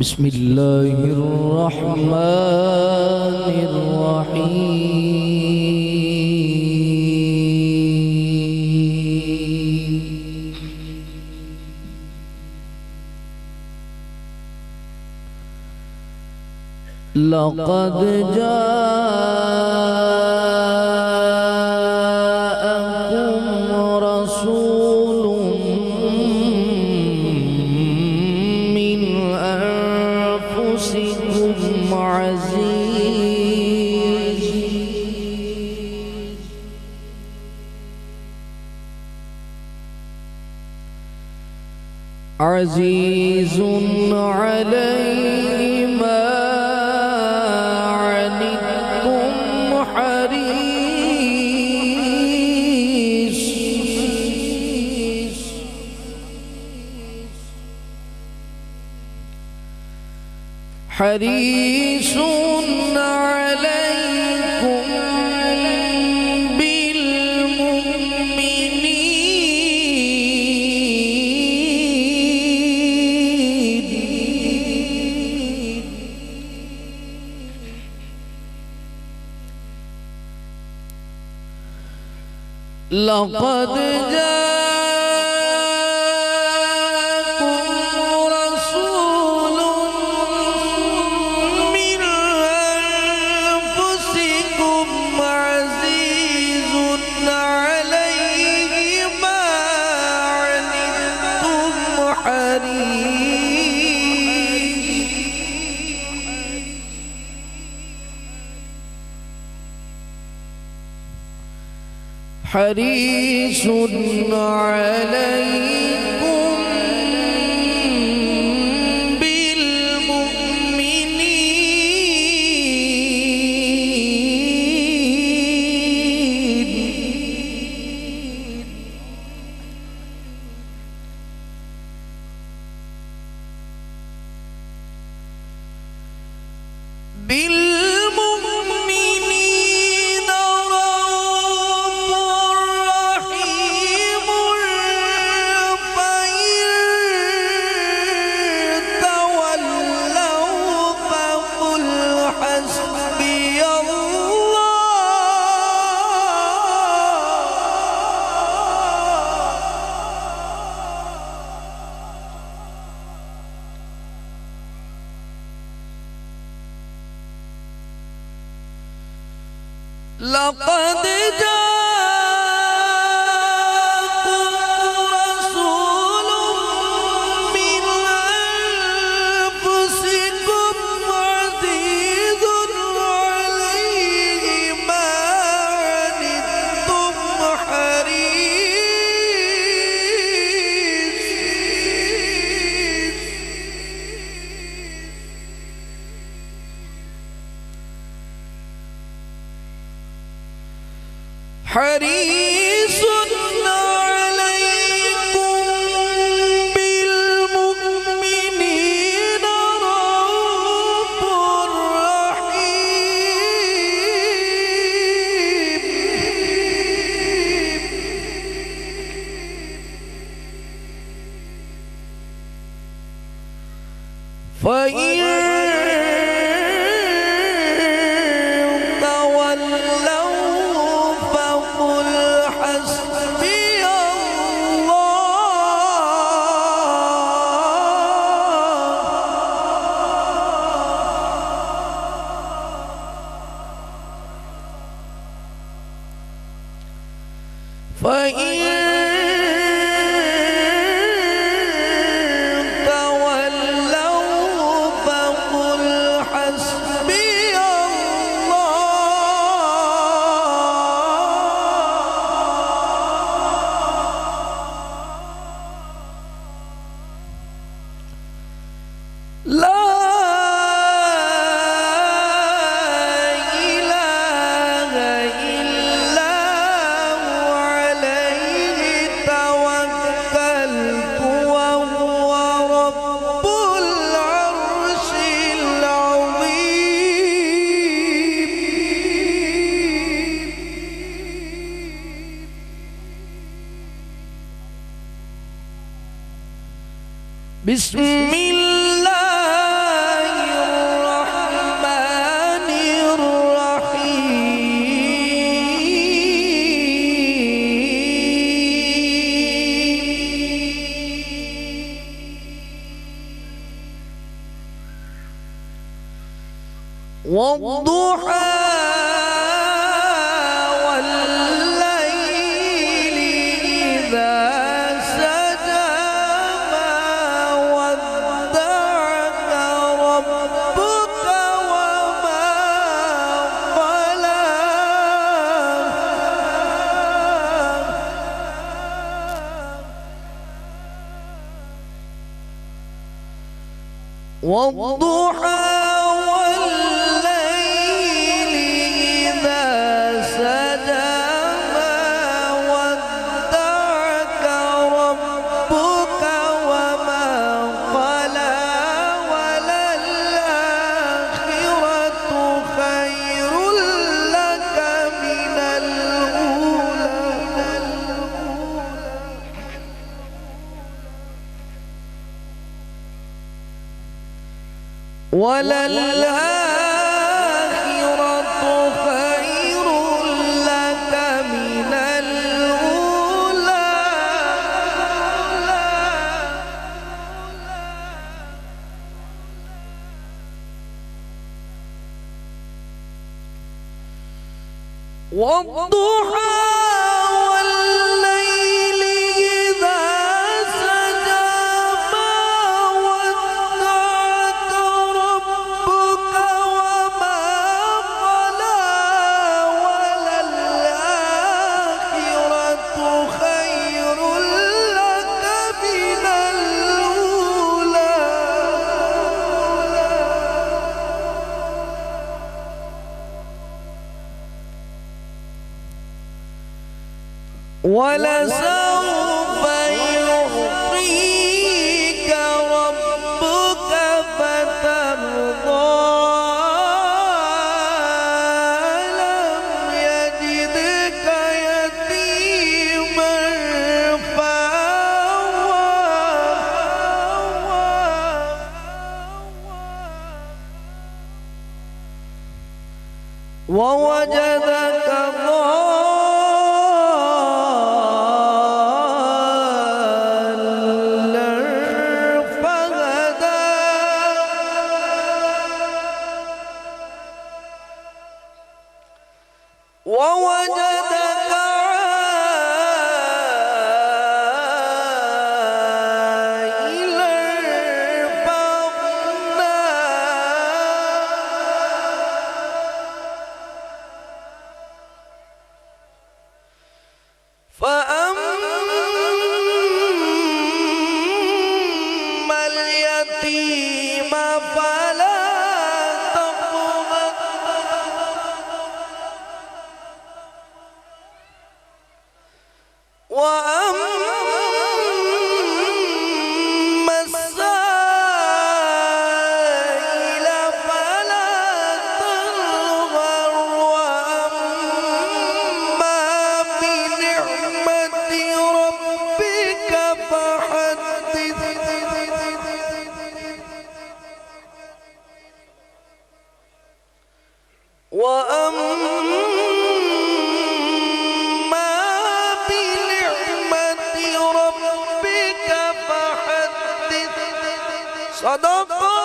بسم الله الرحمن الرحيم. لقد جاءكم رسول من أنفسكم عزيز عليه ما عنتم حريص عليكم بالمؤمنين لقد جاءكم رسول من أنفسكم عزيز عليه ما عنتم حريص عليكم بالمؤمنين رؤوف رحيم فإن تولوا فقل حسبي لقد جاءكم رسول من أنفسكم عزيز عليه ما عنتم حريص عليكم بالمؤمنين رؤوف رحيم فإن تولوا فقل حسبي فإن تولوا فقل حسبي لا إله إلا هو عليه توكلت وهو رب العرش العظيم بسم الله والضحى والليل إذا سجى ما ودعك ربك وما قلى وللآخرة خير لك من الأولى وللآخرة خير لك من الأولى والضحى والليل إذا سجى ما ودعك ربك وما قلى وللآخرة خير لك من الأولى ولسوف يعطيك ربك فترضى ألم يجدك يتيما فآوى ووجدك ووجدك عائلا فأغنى فأما اليتيم فلا تقهر وأما السائل فلا تنهر وأما بنعمة ربك فحدث صدق